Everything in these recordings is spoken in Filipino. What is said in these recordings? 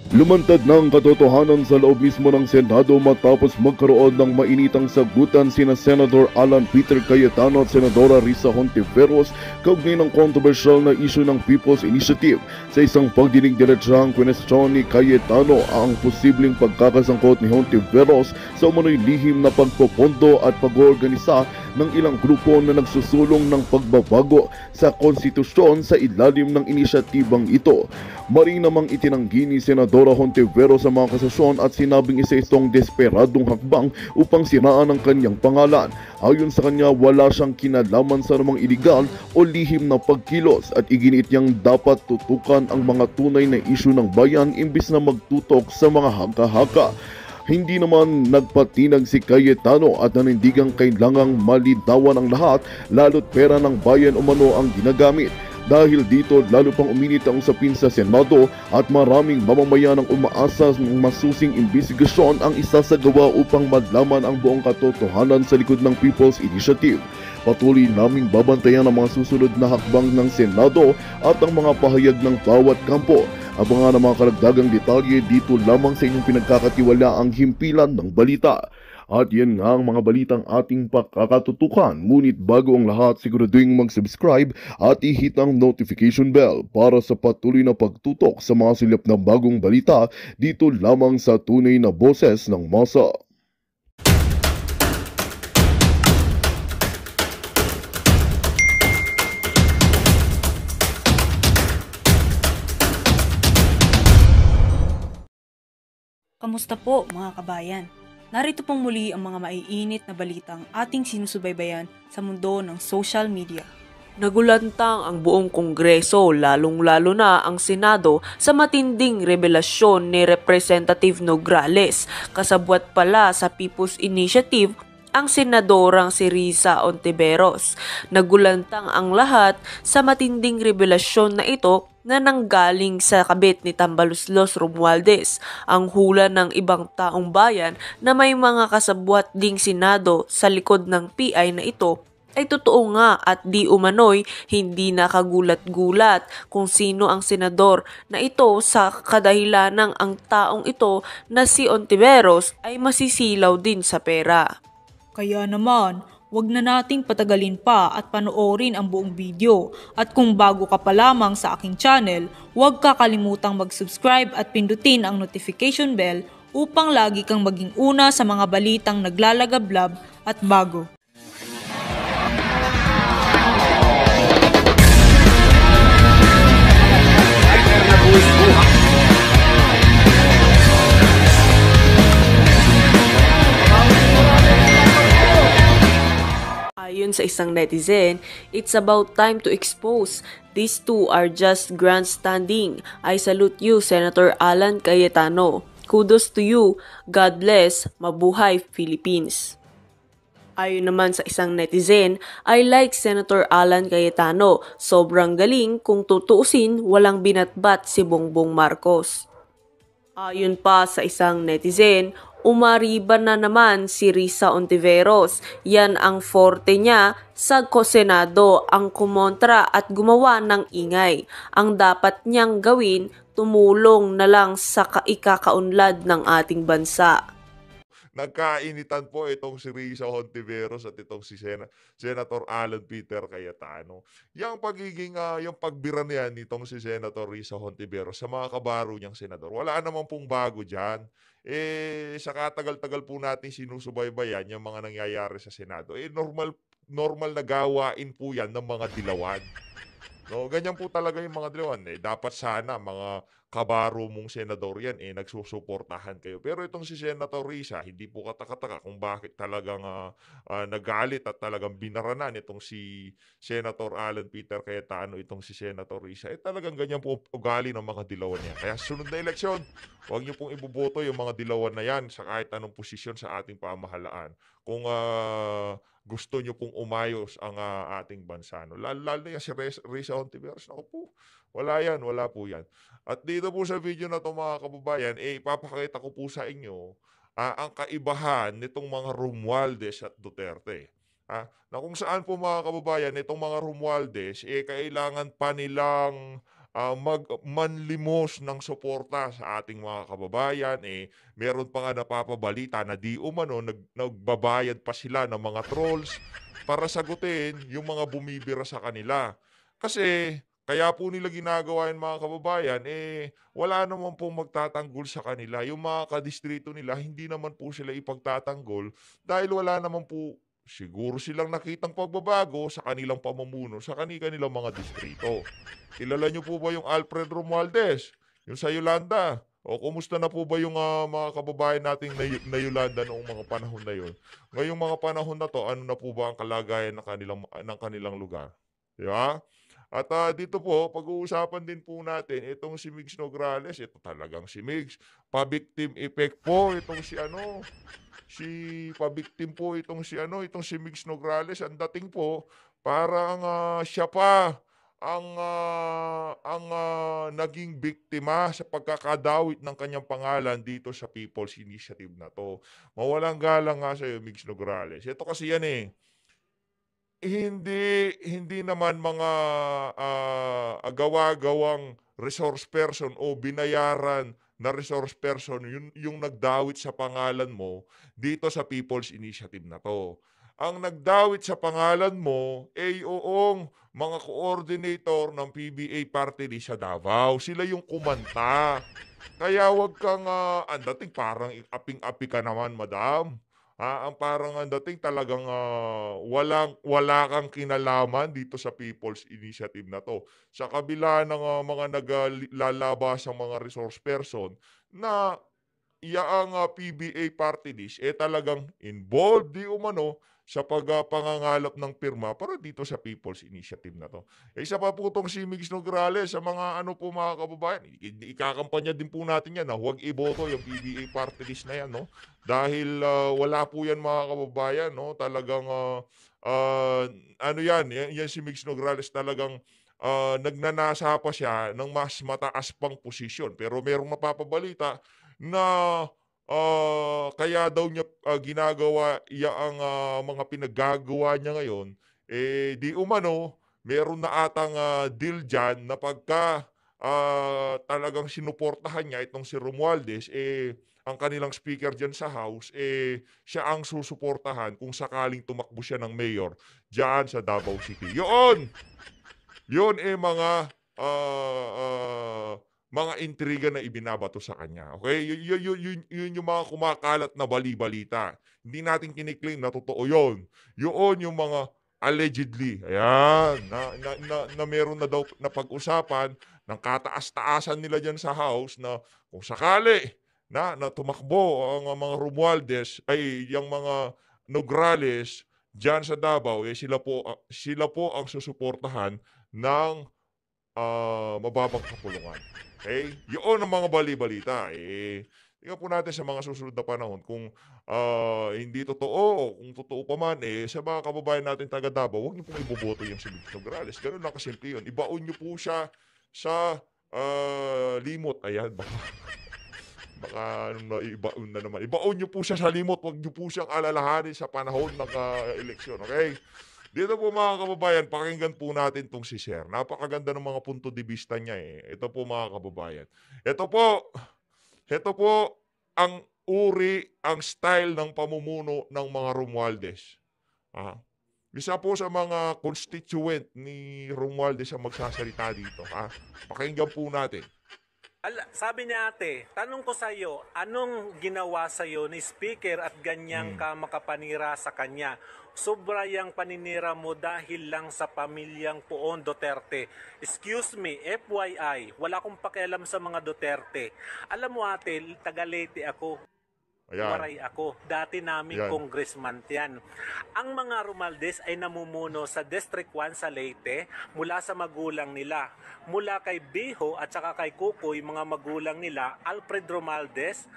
Lumantad ng katotohanan sa loob mismo ng Senado matapos magkaroon ng mainitang sagutan sina Senator Alan Peter Cayetano at Senadora Risa Hontiveros kaugnay ng kontrobersyal na isyu ng People's Initiative. Sa isang pagdinig diretsahang kwestiyon ni Cayetano ang posibleng pagkakasangkot ni Hontiveros sa umano'y lihim na pagpopondo at pag-oorganisa ng ilang grupo na nagsusulong ng pagbabago sa konstitusyon sa ilalim ng inisyatibang ito. Maring namang itinanggi ni Senadora Hontiveros sa mga kasasyon at sinabing isa itong desperadong hakbang upang siraan ang kanyang pangalan. Ayon sa kanya, wala siyang kinalaman sa namang iligal o lihim na pagkilos at iginiit niyang dapat tutukan ang mga tunay na isyu ng bayan imbis na magtutok sa mga haka-haka. Hindi naman nagpatinag si Cayetano at nanindigang kailangang malinawan ang lahat lalo't pera ng bayan umano ang ginagamit. Dahil dito lalo pang uminit ang usapin sa Senado at maraming mamamayan ang umaasa ng masusing imbestigasyon ang isasagawa upang malaman ang buong katotohanan sa likod ng People's Initiative. Patuloy naming babantayan ang mga susunod na hakbang ng Senado at ang mga pahayag ng bawat kampo. Abangan ang mga karagdagang detalye dito lamang sa inyong pinagkakatiwalaang himpilan ng balita. At yan nga ang mga balitang ating pakakatutukan. Ngunit bago ang lahat, siguraduhin mag-subscribe at i-hit ang notification bell para sa patuloy na pagtutok sa mga silip na bagong balita dito lamang sa tunay na boses ng masa. Kamusta po mga kabayan? Narito pong muli ang mga maiinit na balitang ating sinusubaybayan sa mundo ng social media. Nagulantang ang buong Kongreso, lalong-lalo na ang Senado sa matinding revelasyon ni Representative Nograles. Kasabwat pala sa People's Initiative ang senadorang si Risa Hontiveros. Nagulantang ang lahat sa matinding revelasyon na ito na nanggaling sa kabit ni Tambaluslos Romualdez. Ang hula ng ibang taong bayan na may mga kasabwat ding senado sa likod ng PI na ito ay totoo nga at di umano'y hindi nakagulat-gulat kung sino ang senador na ito sa kadahilanang ang taong ito na si Hontiveros ay masisilaw din sa pera. Kaya naman, wag na nating patagalin pa at panoorin ang buong video. At kung bago ka pa lamang sa aking channel, huwag kakalimutang mag-subscribe at pindutin ang notification bell upang lagi kang maging una sa mga balitang naglalagablab at bago. Ayon sa isang netizen, it's about time to expose. These two are just grandstanding. I salute you, Senator Alan Cayetano. Kudos to you. God bless. Mabuhay, Philippines. Ayon naman sa isang netizen, I like Senator Alan Cayetano. Sobrang galing, kung tutuusin, walang binatbat si Bongbong Marcos. Ayon pa sa isang netizen, umariban na naman si Risa Hontiveros. Yan ang forte niya sa Senado, ang kumontra at gumawa ng ingay. Ang dapat niyang gawin, tumulong na lang sa ikakaunlad ng ating bansa. Nagkainitan po itong si Risa Hontiveros at itong si Senator Alan Peter Cayetano. Yung pagiging, yung pagbira niyan nitong si Senator Risa Hontiveros sa mga kabaro niyang senador, wala naman pong bago dyan. Sa katagal-tagal po natin sinusubaybayan yung mga nangyayari sa Senado, normal na gawain po yan ng mga dilawan. No, ganyan po talaga yung mga dilawan. Dapat sana mga kabaro mong senador yan, nagsusuportahan kayo. Pero itong si Senator Risa, hindi po katakataka kung bakit talagang nagalit at talagang binaranan itong si Senator Alan Peter Cayetano, itong si Senator Risa. Talagang ganyan po ugali ng mga dilawan yan. Kaya sunod na eleksyon, huwag niyo pong iboboto yung mga dilawan na yan sa kahit anong posisyon sa ating pamahalaan. Kung gusto nyo pong umayos ang ating bansa. No? Lalo na yan si Risa Hontiveros. Ako po, wala po yan. At dito po sa video na ito mga kababayan, ipapakita ko po sa inyo ang kaibahan nitong mga Romualdez at Duterte. Na kung saan po mga kababayan, itong mga Romualdez, kailangan pa nilang magmanlimos ng suporta sa ating mga kababayan. Meron pa nga napapabalita na di umano nagbabayad pa sila ng mga trolls para sagutin yung mga bumibira sa kanila. Kasi kaya po nila ginagawa yung mga kababayan, wala naman pong magtatanggol sa kanila. Yung mga kadistrito nila, hindi naman po sila ipagtatanggol dahil wala naman po siguro silang nakitang pagbabago sa kanilang pamumuno, sa kanilang mga distrito. Kilala niyo po ba yung Alfred Romualdez? Yung sa Yolanda? O kumusta na po ba yung mga kababayan nating na Yolanda noong mga panahon na yun? Ngayong mga panahon na to, ano na po ba ang kalagayan ng kanilang lugar? Di ba? At dito po, pag-uusapan din po natin itong si Migs Nograles. Ito talagang si Migs. Pa-victim effect po itong pa-victim po itong si Migs Nograles. Ang dating po, parang siya pa ang naging biktima sa pagkakadawit ng kanyang pangalan dito sa People's Initiative na to. Mawalang galang nga sa'yo, Migs Nograles. Ito kasi yan hindi naman mga gawa-gawang resource person o binayaran na resource person yung nagdawit sa pangalan mo dito sa People's Initiative na 'to. Ang nagdawit sa pangalan mo ay yoong mga coordinator ng PBA party list sa Davao. Sila yung kumanta. Kaya wag kang, ang dating parang aping-api ka naman, madam. Ang parang ang dating talagang, wala kang kinalaman dito sa People's Initiative na 'to. Sa kabila ng, mga lalabasang mga resource person na iyaang, PBA party list, talagang involved di umano sa pangangalap ng pirma para dito sa People's Initiative na 'to. Isa pa po 'tong si Migs Nograles sa mga ano po mga kababayan, ikakampanya din po natin 'yan na huwag iboto yung PBA party list na 'yan 'no. Dahil, wala po 'yan mga kababayan 'no, talagang, ano 'yan si Migs Nograles talagang, nagnanasa pa siya ng mas mataas pang posisyon. Pero merong napapabalita na kaya daw niya, ginagawa ang mga pinaggagawa niya ngayon, di umano meron na atang, deal diyan na pagka, talagang sinuportahan niya itong si Romualdez, ang kanilang speaker diyan sa House, siya ang susuportahan kung sakaling tumakbo siya ng mayor diyan sa Davao City. Yun, mga intriga na ibinabato sa kanya, okey? Yun yung mga kumakalat na bali-balita. Hindi natin kini-claim na totoo yun. Yoon yung mga allegedly, ayan, na meron na daw na pag-usapan ng kataas-taasan nila diyan sa House na kung sakali na tumakbo ang mga Romualdez ay yang mga Nograles diyan sa Davao, sila po ang susuportahan ng mababang kapulungan. Okay? Yun ang mga bali-balita. Tingnan po natin sa mga susunod na panahon kung hindi totoo o kung totoo pa man, sa mga kababayan natin taga Davao, huwag niyo pong iboboto yung si Vic Nograles. Ganun lang kasimple yun. Ibaon niyo po siya sa limot. Ayan, baka ibaon na naman. Ibaon niyo po siya sa limot. Huwag niyo po siyang alalahanin sa panahon ng eleksyon. Okay? Dito po mga kababayan, pakinggan po natin tong si Sir. Napakaganda ng mga punto de vista niya Ito po mga kababayan. Ito po ang ang style ng pamumuno ng mga Romualdez. Isa po sa mga constituent ni Romualdez ang magsasalita dito. Pakinggan po natin. Sabi niya ate, tanong ko sa iyo, anong ginawa sa iyo ni speaker at ganyang ka makapanira sa kanya? Sobra yang paninira mo dahil lang sa pamilyang Poon Duterte. Excuse me, FYI, wala akong pakialam sa mga Duterte. Alam mo ate, taga Leyte ako. Ayan. Waray ako. Dati naming congressman yan. Ang mga Romualdez ay namumuno sa District 1 sa Leyte mula sa magulang nila. Mula kay Biho at saka kay Kukoy, mga magulang nila, Alfred Romualdez,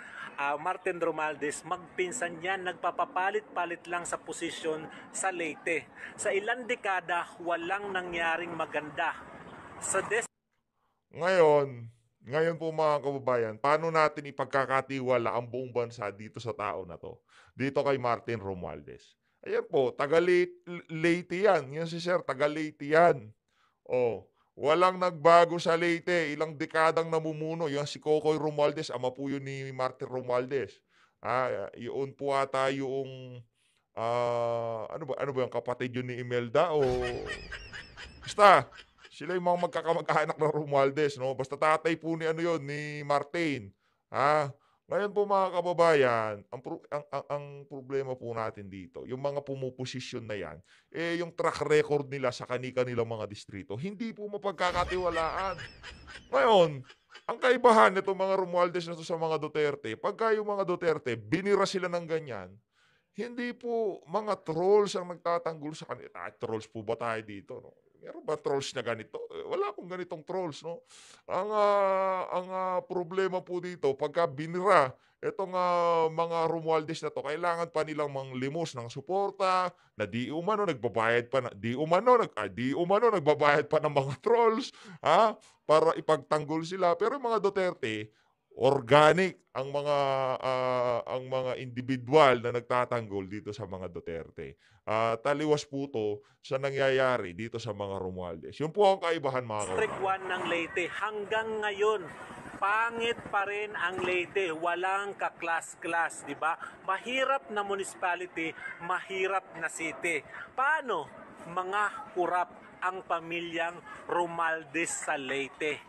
Martin Romualdez, magpinsan yan, nagpapapalit-palit lang sa posisyon sa Leyte. Sa ilang dekada, walang nangyaring maganda. Ngayon po mga kababayan, paano natin ipagkakatiwala ang buong bansa dito sa tao na to? Dito kay Martin Romualdez. Ayan po, taga Leyte yan. Yan si Sir, taga Leyte yan. Walang nagbago sa Leyte. Ilang dekadang namumuno. Yung si Cocoy Romualdez, ama po yun ni Martin Romualdez. Yun po ata yung ano ba yung kapatid yun ni Imelda o basta sila yung mga magkakamag-anak ng Romualdez, no? Basta tatay po ni ano yun, ni Martin. Ngayon po mga kababayan, ang problema po natin dito, yung mga pumuposisyon na yan, yung track record nila sa kani-kanilang mga distrito, hindi po mapagkakatiwalaan. Ngayon, ang kaibahan nitong mga Romualdez na to sa mga Duterte, pagka yung mga Duterte, binira sila ng ganyan, hindi po mga trolls ang nagtatanggol sa kanila. Trolls po ba tayo dito? No? Meron ba trolls na ganito? Wala pong ganitong trolls. No? Ang problema po dito, pagka binira, itong mga Romualdez na to, kailangan pa nilang manglimos ng suporta, na di umano nagbabayad pa na, di umano nagbabayad pa ng mga trolls, para ipagtanggol sila. Pero yung mga Duterte, organic ang mga individual na nagtatanggol dito sa mga Duterte. Taliwas po to sa nangyayari dito sa mga Romualdez. Yun po ang kaibahan mga District 1 ng Leyte hanggang ngayon pangit pa rin ang Leyte, walang kaklas-klas, di ba? Mahirap na municipality, mahirap na city. Paano mga kurap ang pamilyang Romualdez sa Leyte?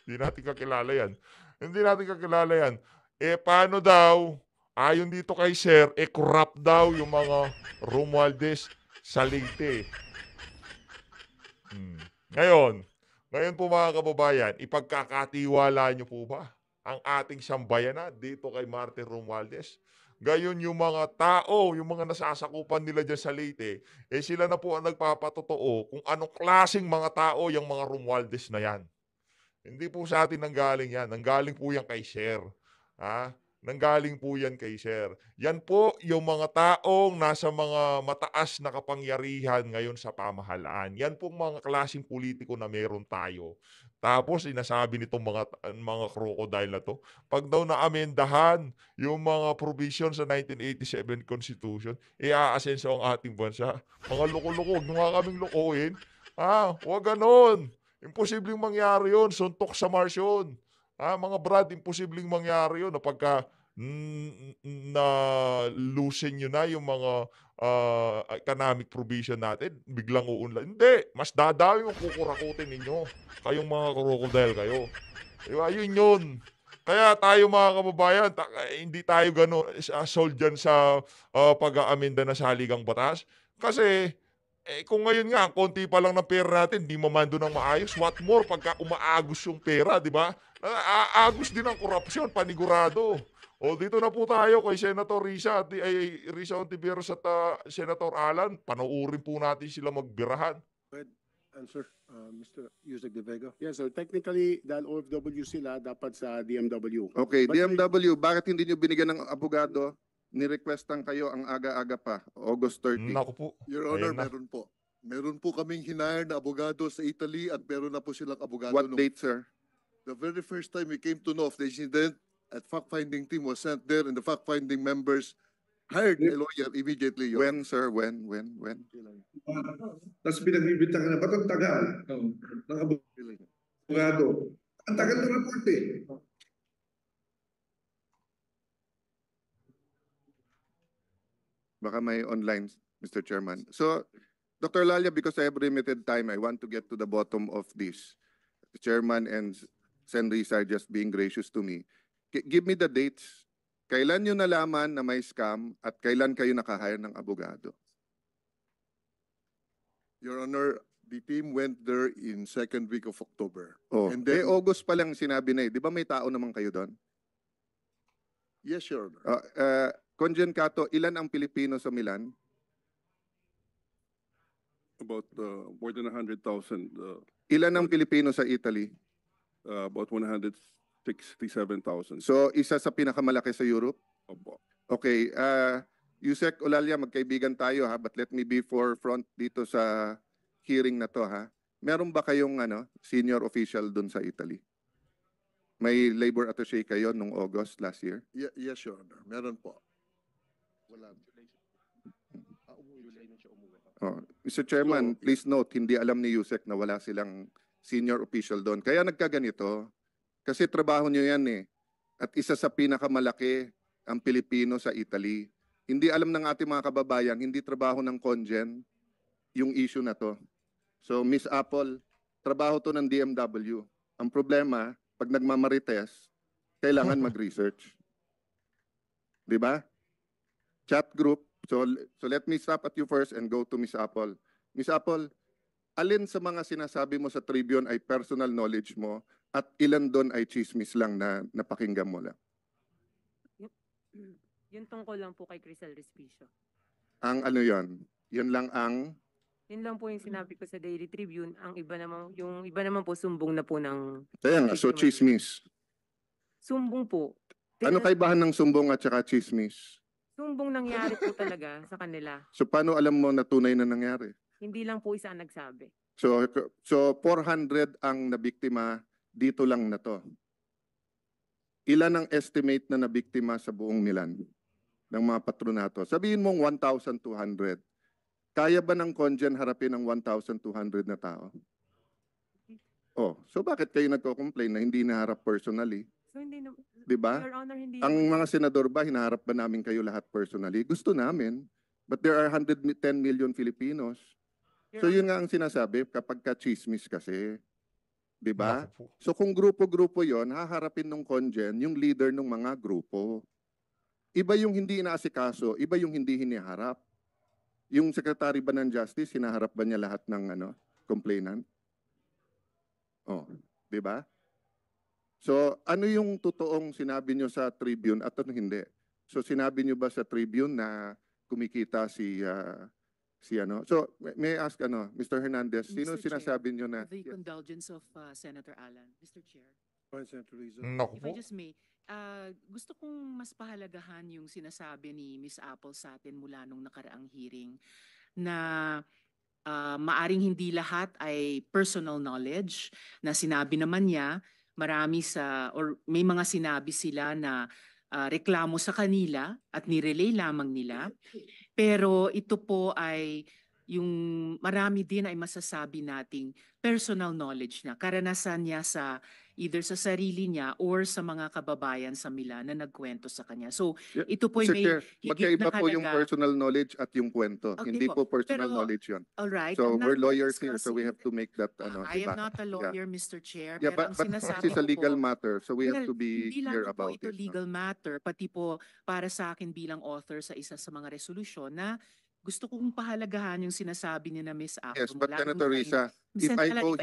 Hindi natin kakilala yan. Hindi natin kakilala yan. Paano daw, ayon dito kay Sir, corrupt daw yung mga Romualdez sa Leyte. Ngayon po mga kababayan, ipagkakatiwala nyo po ba ang ating sambayanan dito kay Martin Romualdez? Gayon yung mga tao, yung mga nasasakupan nila dyan sa Leyte, sila na po ang nagpapatotoo kung anong klaseng mga tao yung mga Romualdez na yan. Hindi po sa atin nanggaling yan. Nanggaling po yan kay Sir. Nanggaling po yan kay Sir. Yan po yung mga taong nasa mga mataas na kapangyarihan ngayon sa pamahalaan. Yan po mga klaseng politiko na meron tayo. Tapos sinasabi nitong mga crocodile na to, pag daw naamendahan yung mga provision sa 1987 Constitution, aasenso ang ating bansa. Mga loko-loko, huwag nyo nga kaming lokohin. Huwag ganon. Imposibleng mangyari yun. Suntok sa Mars yun. Mga brad, imposibleng mangyari yun. Pagka na-loosen nyo na yung mga economic provision natin, biglang uunlad. Hindi. Mas dadami yung kukurakutin ninyo. Kayong mga crocodile kayo. Diba? Yun. Kaya tayo mga kababayan, hindi tayo gano'n sold dyan sa pag-aaminda na saligang batas. Kasi kung ngayon nga, konti pa lang ng pera natin, di mamando ng maayos. What more pagka umaagos yung pera, di ba? Aagos din ang korupsyon, panigurado. O dito na po tayo kay Senator Risa Hontiveros at Senator Alan. Panoorin po natin sila magbirahan. Answer, Mr. Yusek De Vega. Yes, sir. Technically, dahil OFW sila, dapat sa DMW. Okay, But DMW, bakit hindi nyo binigyan ng abogado? Nirequestan kayo ang aga-aga pa, August 30. Naku po. Your Honor, Ayan na. meron po. Meron po kaming hinire na abogado sa Italy at meron na po silang abogado. What date, sir? The very first time we came to know of the incident, at fact-finding team was sent there and the fact-finding members hired a lawyer immediately. Your When, sir? When? Tapos pinagbibita ka na, ba't ang tagal ng abogado? Ang tagal ng report eh. Baka may online, Mr. Chairman. So, Dr. Lalia, because I have limited time, I want to get to the bottom of this. The Chairman and Sen. Risa are just being gracious to me. Give me the dates. Kailan nyo nalaman na may scam at kailan kayo nakahire ng abogado? Your Honor, the team went there in second week of October. Oh, And then, August pa lang sinabi na eh. Di ba may tao naman kayo doon? yes, Your Honor. Conjen Cato, ilan ang Pilipino sa Milan? About more than 100,000, Ilan ang Pilipino sa Italy? about 167,000. So, isa sa pinakamalaki sa Europe? Opo. Okay, Yusek Olalia, magkaibigan tayo ha, but let me be forefront dito sa hearing na to ha. Meron ba kayong senior official dun sa Italy? May labor attaché kayo nung August last year? Yes, Your Honor. Meron po. Wala. Umuwi Oh, Mr. Chairman, please note, hindi alam ni Yusek na wala silang senior official doon. Kaya nagkaganito, kasi trabaho nyo yan eh. At isa sa pinakamalaki ang Pilipino sa Italy. Hindi alam ng ating mga kababayan, hindi trabaho ng Congen yung issue na to. So, Miss Apple, trabaho to ng DMW. Ang problema, pag nagmamarites, kailangan mag-research. Di ba? Chat group. So let me stop at you first and go to Miss Apple. Miss Apple, alin sa mga sinasabi mo sa Tribune ay personal knowledge mo at ilan doon ay chismis lang na napakinggan mo lang? Yun tungkol lang po kay Crisel Respicio. Ang ano yon? Yun lang ang... Yun lang po yung sinabi ko sa Daily Tribune. Ang iba naman, yung iba naman po sumbong na po ng... Kaya nga, so chismis. Sumbong po. Ano kaibahan ng sumbong at saka chismis? Sumbong nangyari po talaga sa kanila. So paano alam mo na tunay na nangyari? Hindi lang po isa ang nagsabi. So 400 ang nabiktima dito lang na to. Ilan ang estimate na nabiktima sa buong Milan ng mga patronato? Sabihin mong 1,200. Kaya ba ng Congen harapin ang 1,200 na tao? Oh, so bakit kayo nagko-complain na hindi naharap personally? So hindi na, di ba? Your Honor, hindi Ang mga senador ba, hinaharap ba namin kayo lahat personally? Gusto namin. But there are 110 million Filipinos. So yun nga ang sinasabi kapag ka-chismis kasi. Di ba? So kung grupo-grupo yon, haharapin ng Congen yung leader ng mga grupo. Iba yung hindi inaasikaso, iba yung hindi hiniharap. Yung Secretary ba ng Justice, hinaharap ba niya lahat ng complainant? Oh, di ba? So, ano yung totoong sinabi nyo sa Tribune at ano hindi? So, sinabi nyo ba sa Tribune na kumikita si ano? So, may I ask Mr. Hernandez, sino sinasabi nyo na... The condolence of Senator Alan. Mr. Chair. Senator Rizzo. If I just may, gusto kong mas pahalagahan yung sinasabi ni Miss Apple sa atin mula nung nakaraang hearing na maaring hindi lahat ay personal knowledge na sinabi naman niya. Marami may mga sinabi sila na reklamo sa kanila at nirelay lamang nila. Pero ito po ay yung marami din ay masasabi nating personal knowledge na karanasan niya sa either sa sarili niya or sa mga kababayan sa Milan na nagkwento sa kanya. So ito po Mr. may Chair, higit magkaiba na po yung halaga. personal knowledge at yung kwento. Okay Hindi po personal Pero, knowledge yun. All right. So I'm not we're lawyers here, so discussing- we have to make that I diba? am not a lawyer, Yeah. Mr. Chair. Yeah, pero but ang sinasabi this is a ko legal po, matter, so we have well, to be hindi lang clear po about ito it. legal matter, pati po para sa akin bilang author sa isa sa mga resolusyon na gusto kong pahalagahan yung sinasabi niya na Miss Apple. Yes, but mula nung Senator Risa, if I go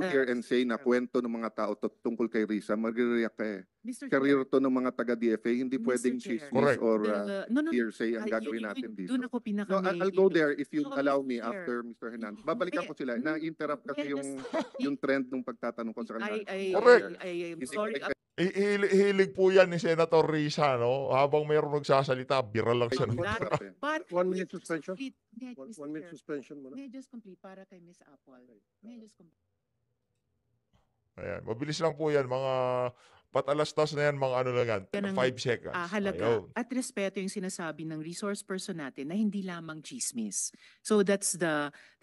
here and say, na kwento ng mga tao tungkol kay Risa, magre-react ka eh. Mr. Career Chair, to ng mga taga-DFA, hindi Mr. pwedeng Chair. chismis Correct. or no, hearsay ang ay, gagawin natin dito. Doon ako No, pinaka I'll go there if you So, allow Mr. me Chair. after Mr. Hernandez. Babalikan ko sila. Na-interrupt kasi yung trend ng pagtatanong ko sa kanila. Correct. I am sorry. Hilig po yan ni Senator Risa, no? Habang mayroong nagsasalita, viral lang siya. But 1 minute suspension? May I, Mr. 1 minute Chair, suspension muna. may I just complete para kay Miss Apple? May I just complete? Ayan, mabilis lang po yan. Mga patalastas na yan, mga ano lang yan. Yan ang, 5 seconds. halaga Ayun. at respeto yung sinasabi ng resource person natin na hindi lamang chismis. So that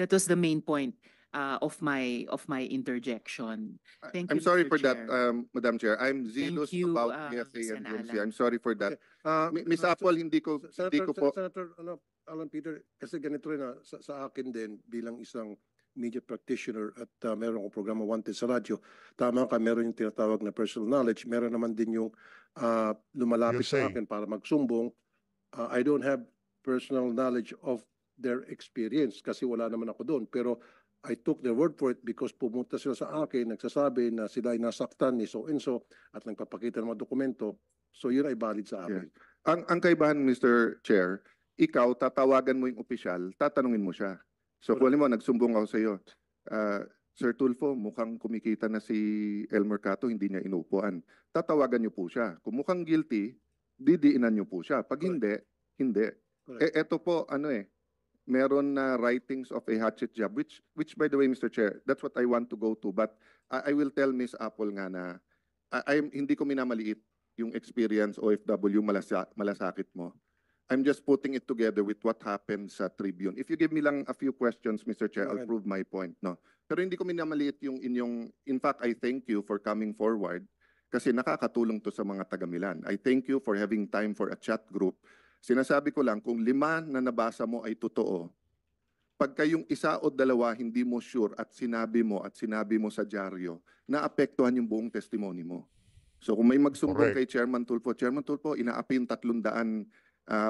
was the main point of my interjection. Thank I'm you, sorry Mr. for that, Chair. Madam Chair. I'm zealous you, about Miss DFA and Alan. DMC. I'm sorry for that. Okay. Miss Apple, hindi ko po... Senator Alan Peter, kasi ganito rin sa akin din bilang isang media practitioner at meron akong programa Wanted sa radyo. Tama ka, meron yung tinatawag na personal knowledge. Meron naman din yung lumalapit sa Hearsay. akin para magsumbong. I don't have personal knowledge of their experience kasi wala naman ako doon. Pero I took their word for it because pumunta sila sa akin, nagsasabi na sila ay nasaktan ni so-and-so at nagpapakita ng mga dokumento. So yun ay valid sa akin. Ang kaibahan, Mr. Chair, ikaw, tatawagan mo yung opisyal, tatanungin mo siya. So kung alam mo, nagsumbong ako sa iyo, Sir Tulfo, mukhang kumikita na si El Mercato, hindi niya inuupuan. Tatawagan niyo po siya. Kung mukhang guilty, didiinan niyo po siya. Pag hindi, hindi. Eto po, meron na writings of a hatchet job, which by the way, Mr. Chair, that's what I want to go to. But I will tell Miss Apple nga na hindi ko minamaliit yung experience OFW malasakit mo. I'm just putting it together with what happened sa Tribune. If you give me lang a few questions, Mr. Chair, I'll prove my point. No. Pero hindi ko minamaliit yung inyong, in fact, I thank you for coming forward kasi nakakatulong to sa mga taga-Milan. I thank you for having time for a chat group. Sinasabi ko lang, kung 5 na nabasa mo ay totoo, pagka yung 1 o 2 hindi mo sure at sinabi mo sa dyaryo, naapektuhan yung buong testimony mo. So kung may magsumbong kay Chairman Tulfo, inaapi yung 300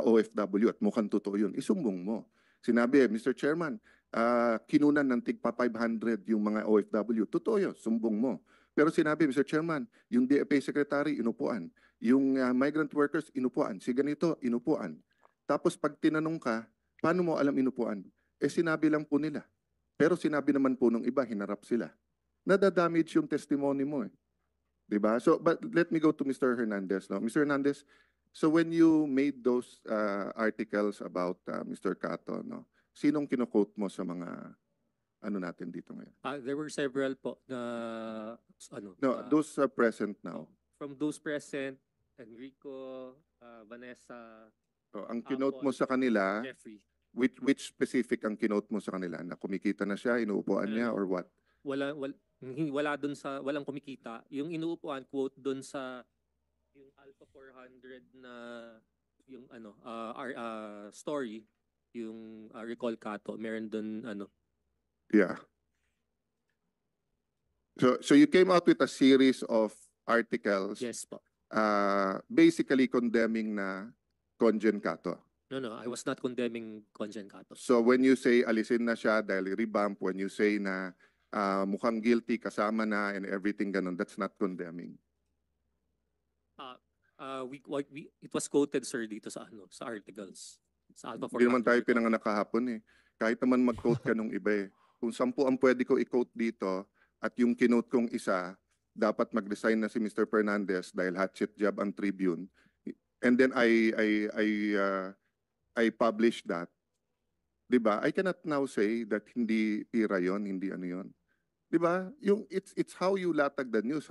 OFW at mukhang totoo yun, isumbong mo. Sinabi, Mr. Chairman, kinunan ng tigpa 500 yung mga OFW. Totoo yun, sumbong mo. Pero sinabi, Mr. Chairman, yung DFA Secretary, inupuan. Yung migrant workers, inupuan. Si ganito, inupuan. Tapos pag tinanong ka, paano mo alam inupuan? Sinabi lang po nila. Pero sinabi naman po ng iba, hinarap sila. Nadadamage yung testimony mo eh. Diba? So, but let me go to Mr. Hernandez. No? Mr. Hernandez, so when you made those articles about Mr. Cato, no? Sinong kino-quote mo sa mga ano natin dito ngayon? There were several po na those are present now. From those present, Enrico, Vanessa. So, ang kinote mo sa kanila, Jeffrey. Which specific ang kinote mo sa kanila? Na kumikita na siya, inuupuan niya, or what? Walang kumikita. Yung inuupuan, quote doon sa yung Alpha 400 na yung story, yung recall Cato, meron doon Yeah. So you came out with a series of articles. Yes po. Basically condemning na Conjen Cato. No, I was not condemning Conjen Cato. So when you say alisin na siya dahil revamp, when you say na mukhang guilty kasama na and everything ganun, that's not condemning. It was quoted, sir, dito sa articles. Sa Alpha 400. Hindi naman tayo pinanganak kahapon eh. Kahit naman mag-quote ka nung iba eh. Kung 10 ang pwede ko i-quote dito at yung kinote kong isa, dapat mag-resign na si Mr. Fernandez dahil hatchet job ang Tribune. And then I published that. Diba? I cannot now say that hindi tira yon, hindi ano yon. Diba? Yung it's how you latag the news,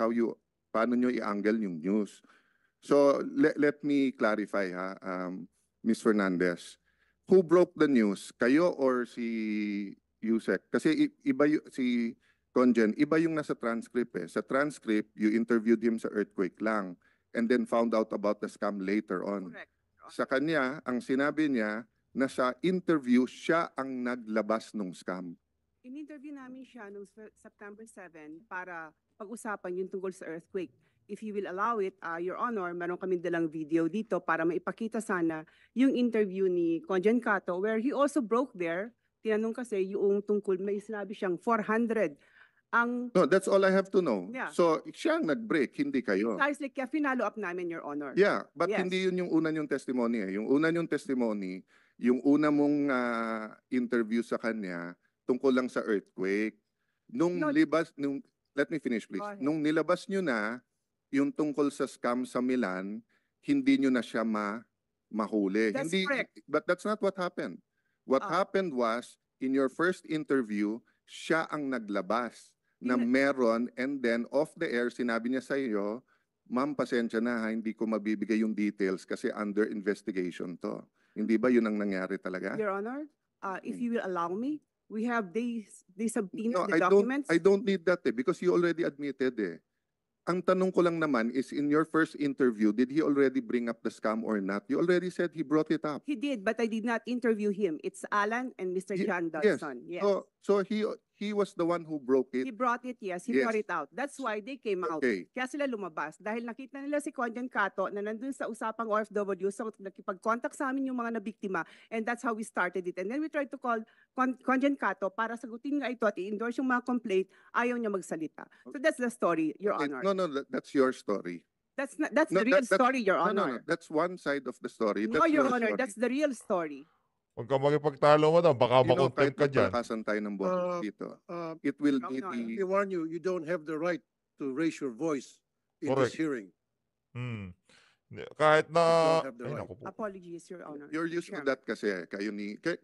paano nyo i-angle yung news. So let me clarify ha, Ms. Fernandez. Who broke the news? Kayo or si Yusek? Kasi iba si Conjen, iba yung nasa transcript eh. Sa transcript, you interviewed him sa earthquake lang and then found out about the scam later on. Correct. Sa kanya, ang sinabi niya na sa interview, siya ang naglabas ng scam. In-interview namin siya noong September 7 para pag-usapan yung tungkol sa earthquake. If you will allow it, Your Honor, meron kami dalang video dito para maipakita sana yung interview ni Conjen Cato where he also broke there. Tinanong kasi yung tungkol, may sinabi siyang 400. No, that's all I have to know. Yeah. So, siya ang nag-break, hindi kayo. Precisely, kaya finalo up namin, Your Honor. Yeah, but Yes. hindi yun yung una yung testimony eh. Yung una yung testimony, yung una mong interview sa kanya tungkol lang sa earthquake. Let me finish please. Nung nilabas nyo na yung tungkol sa scam sa Milan, hindi nyo na siya mahuli. That's hindi, correct. But that's not what happened. What happened was, in your first interview, siya ang naglabas na meron, and then off the air, sinabi niya sa iyo, ma'am, pasensya na ha, hindi ko mabibigay yung details kasi under investigation to. Hindi ba yun ang nangyari talaga? Your Honor, if you will allow me, we have they subpoenaed No, the documents. I don't need that eh, because you already admitted eh. Ang tanong ko lang naman is, in your first interview, did he already bring up the scam or not? You already said he brought it up. He did, but I did not interview him. It's Alan and Mr. John Dodson. Yes. So he was the one who broke it. He brought it, yes. He Yes. brought it out. That's why they came out. Okay. Kaya sila lumabas. Dahil nakita nila si Conjen Cato na nandun sa usapang OFW, so nakipag-contact sa amin yung mga nabiktima, and that's how we started it. And then we tried to call Conjen Cato para sagutin nga ito at i-endorse yung mga complaint. Ayaw niya magsalita. So that's the story, Your Honor. No, that's your story. That's the real story, Your Honor. No, that's one side of the story. No, That's Your your Honor, story. that's the real story. Huwag ka makipagtalo mo daw, baka makontent ka dyan. Kahit tayo ng boses dito. It will be I warn you, you don't have the right to raise your voice in Correct. this hearing. Kahit na... You don't have the Ay, right. naku po. Apologies, Your Honor. You're used to Chairman. that kasi.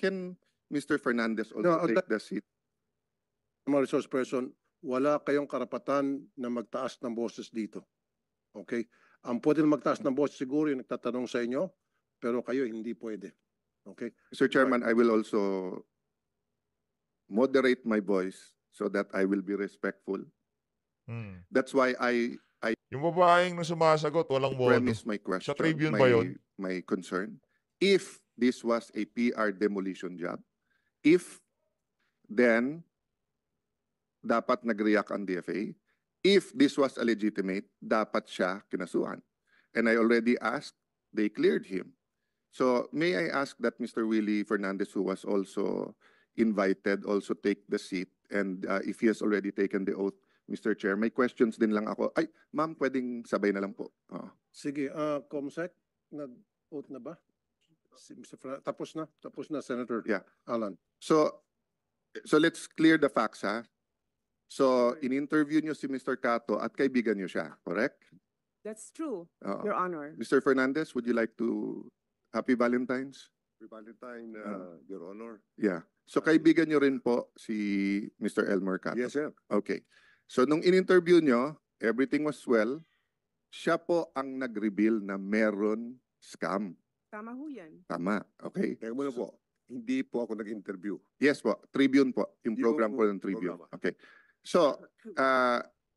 Can Mr. Fernandez also No, take the seat? Mga resource person, wala kayong karapatan na magtaas ng boses dito. Okay? Ang pwede na magtaas ng boses siguro yung nagtatanong sa inyo pero kayo hindi pwede. Okay? Mr. Chairman, I will also moderate my voice so that I will be respectful. That's why I Yung babaeng na sumasagot, walang modo. premise my question, Sa Tribune ba yun? my concern. If this was a PR demolition job, then dapat nag-react ang DFA. If this was a legitimate, dapat siya kinasuhan. And I already asked, they cleared him. So may I ask that Mr. Willie Fernandez, who was also invited, also take the seat, and if he has already taken the oath, Mr. Chair, may questions din lang ako. Ay, ma'am, pwedeng sabay na lang po. Sige, Comsec, nag-vote na ba? Si Mr. Tapos na, Senator Yeah. Alan. So let's clear the facts, ha? So, in-interview niyo si Mr. Cato at kaibigan niyo siya, correct? That's true, Oo. Your Honor. Mr. Fernandez, would you like to Happy Valentine's? Happy Valentine, Your Honor. Yeah. So kaibigan niyo rin po si Mr. Elmer Cato? Yes, sir. Okay. So nung in-interview niyo, everything was well. Siya po ang nag-reveal na meron scam. Tama ho yan. Tama. Okay. Teka muna po, hindi po ako nag-interview. Yes po. Tribune po. Yung program po ng Tribune. Okay. So,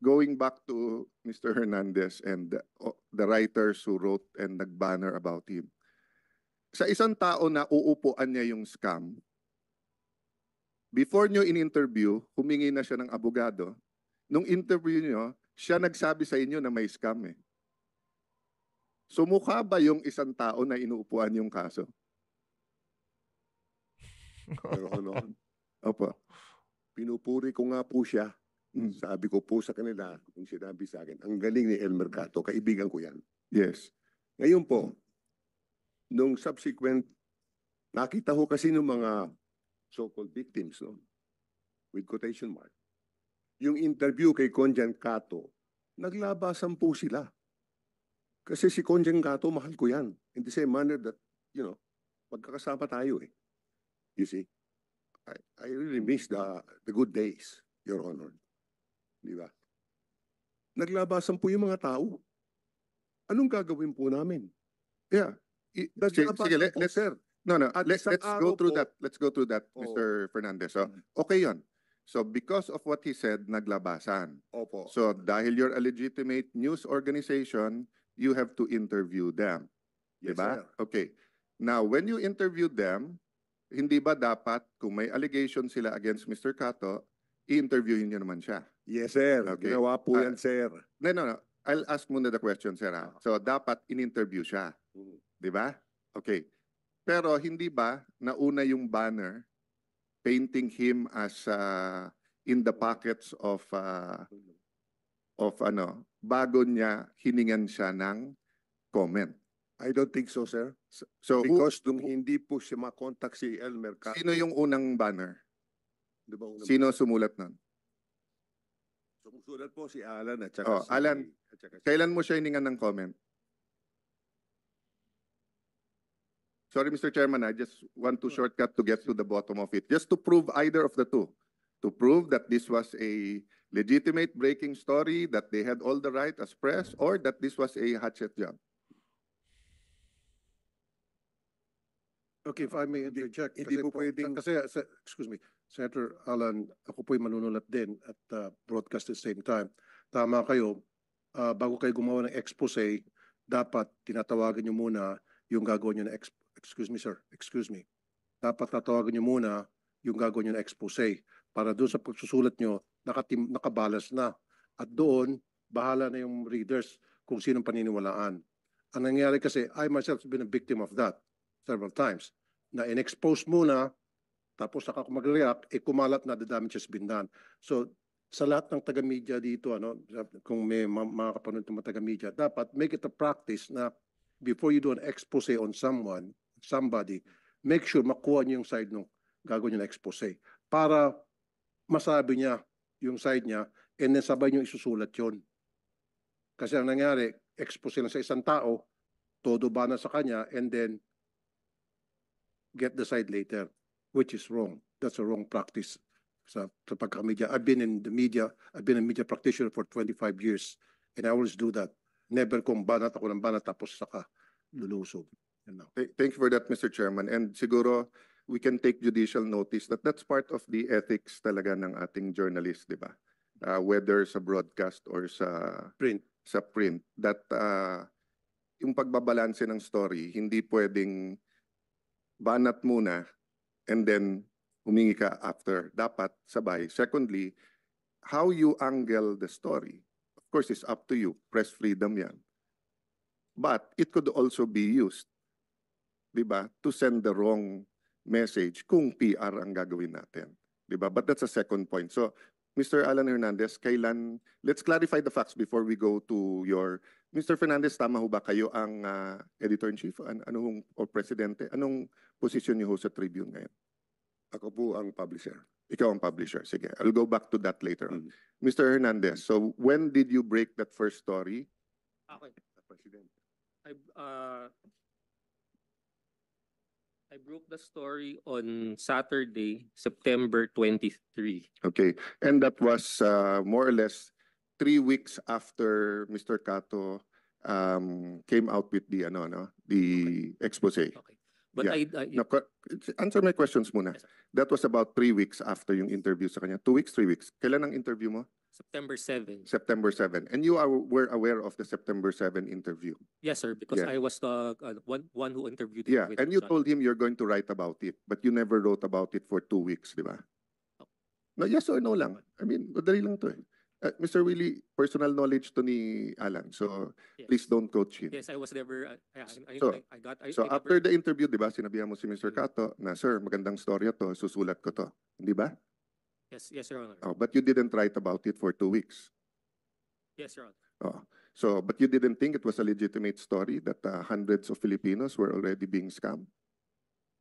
going back to Mr. Hernandez and the writers who wrote and nag-banner about him. Sa isang tao na uupuan niya yung scam, before nyo in-interview, humingi na siya ng abogado. Nung interview nyo, siya nagsabi sa inyo na may scam eh. So mukha ba yung isang tao na inuupuan yung kaso? Pero ano, Opo. pinupuri ko nga po siya. Sabi ko po sa kanila, kung sinabi sa akin, ang galing ni Elmer Cato, kaibigan ko yan. Yes. Ngayon po, nung subsequent, nakita ko kasi ng mga so-called victims, no? With quotation mark. Yung interview kay Conjan Cato, naglabasan po sila. Kasi si Conjan Cato, mahal ko yan. In the same manner that, you know, magkakasama tayo eh. You see? I really miss the good days, Your Honor. Di ba? Naglabasan po yung mga tao. Anong gagawin po namin? Yeah. Sige, let's sir. No, At let's isang go araw through po- that. Let's go through that, Oo. Mr. Fernandez. So, okay yon. So, because of what he said, naglabasan. Opo. So, dahil you're a legitimate news organization, you have to interview them. Yes, Diba? sir. Okay. Now, when you interview them, hindi ba dapat, kung may allegation sila against Mr. Cato, i-interviewin niyo naman siya? Yes, sir. Okay. Ginawa po yan, sir. No. I'll ask muna the question, sir. Ha? So, dapat in-interview siya. Di ba? Okay. Pero hindi ba nauna yung banner painting him as in the pockets of bago niya hiningan siya ng comment? I don't think so, sir. So, Because nung hindi po siya makontak si Elmer Cato. sino yung unang banner? Di ba unang- Sino sumulat nun? Sumusulat po si Alan at saka Alan, kailan mo siya hiningan ng comment? Sorry, Mr. Chairman, I just want to shortcut to get to the bottom of it. Just to prove either of the two. To prove that this was a legitimate breaking story, that they had all the right as press, or that this was a hatchet job. Okay, if I may interject. Hindi po pwedeng- Excuse me, Senator Alan, ako po'y manunulat din at broadcast at the same time. Tama kayo, bago kayo gumawa ng expose, dapat tinatawagan nyo muna yung gagawin nyo na excuse me. Dapat tatawagan nyo muna yung gagawin nyo na expose para doon sa pagsusulat nyo, nakabalas na. At doon, bahala na yung readers kung sinong paniniwalaan. Ang nangyari kasi, I myself have been a victim of that several times, na in-expose muna, tapos saka kung mag-react, kumalat na the damage has been done. So, sa lahat ng taga-media dito, kung may mga kapanood ng mga taga-media, dapat make it a practice na before you do an expose on somebody, make sure makuha niyo yung side ng gagawin niyo na expose para masabi niya yung side niya and then sabay niyo isusulat yun. Kasi ang nangyari, expose lang sa isang tao, todo ba na sa kanya, and then get the side later, which is wrong. That's a wrong practice sa pagka-media. I've been a media practitioner for 25 years, and I always do that. Never kung banat ako ng banat tapos saka lulusog. Thank you for that, Mr. Chairman. And siguro, we can take judicial notice that that's part of the ethics talaga ng ating journalist, di ba? Whether sa broadcast or sa print, that yung pagbabalanse ng story, hindi pwedeng banat muna and then humingi ka after. Dapat sabay. Secondly, how you angle the story, of course, is up to you. Press freedom yan. But it could also be used, di ba, to send the wrong message kung PR ang gagawin natin. Di ba? But that's a second point. So, Mr. Alan Hernandez, let's clarify the facts before we go to your... Mr. Fernandez, tama ho ba kayo ang editor-in-chief o presidente? Anong posisyon niyo ho sa Tribune ngayon? Ako po ang publisher. Ikaw ang publisher. Sige, I'll go back to that later on. Mr. Hernandez, so when did you break that first story? Okay. Presidente. I broke the story on Saturday, September 23. Okay. And that was more or less 3 weeks after Mr. Cato came out with the expose. Okay. But yeah. Answer my questions muna. Yes, that was about 3 weeks after yung interview sa kanya. 2 weeks, 3 weeks. Kailan ang interview mo? September 7. September 7. And you were aware of the September 7 interview? Yes, sir, because I was the one who interviewed him. Yeah, and you told him you're going to write about it, but you never wrote about it for 2 weeks, di ba? No, yes or no lang. I mean, madali lang to eh. Mr. Willie, personal knowledge to ni Alan, so yes. Please don't coach him. Yes, I was never... So after the interview, di ba, sinabihan mo si Mr. Cato na, sir, magandang storya to, susulat ko to. Di ba? Yes, Your Honor. Oh, but you didn't write about it for 2 weeks. Yes, Your Honor. Oh, so, but you didn't think it was a legitimate story that hundreds of Filipinos were already being scammed?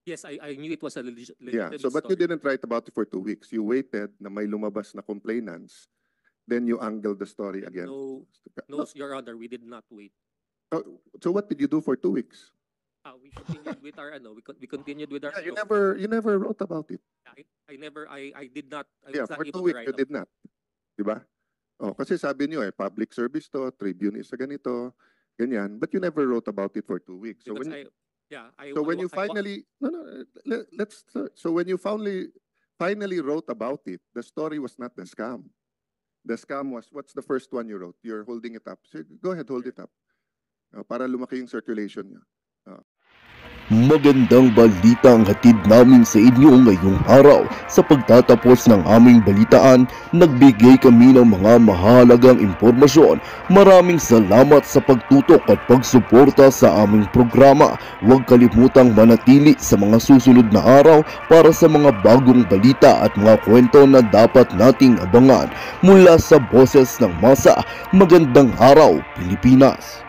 Yes, I knew it was a legitimate story. But you didn't write about it for 2 weeks. You waited na may lumabas na complainants. Then you angled the story again. No, Your Honor, we did not wait. Oh, so what did you do for 2 weeks? We continued with our we continued with our. Yeah, you never wrote about it. I did not. For 2 weeks you did not. Diba? Oh, kasi sabi niyo public service to, Tribune is ganito, ganyan. But you never wrote about it for 2 weeks. So when you finally finally wrote about it, the story was not the scam. The scam was, what's the first one you wrote? You're holding it up. So go ahead, hold it up. Para lumaki yung circulation niya. Magandang balita ang hatid namin sa inyo ngayong araw. Sa pagtatapos ng aming balitaan, nagbigay kami ng mga mahalagang impormasyon. Maraming salamat sa pagtutok at pagsuporta sa aming programa. Huwag kalimutang manatili sa mga susunod na araw para sa mga bagong balita at mga kwento na dapat nating abangan. Mula sa Boses ng Masa, magandang araw, Pilipinas!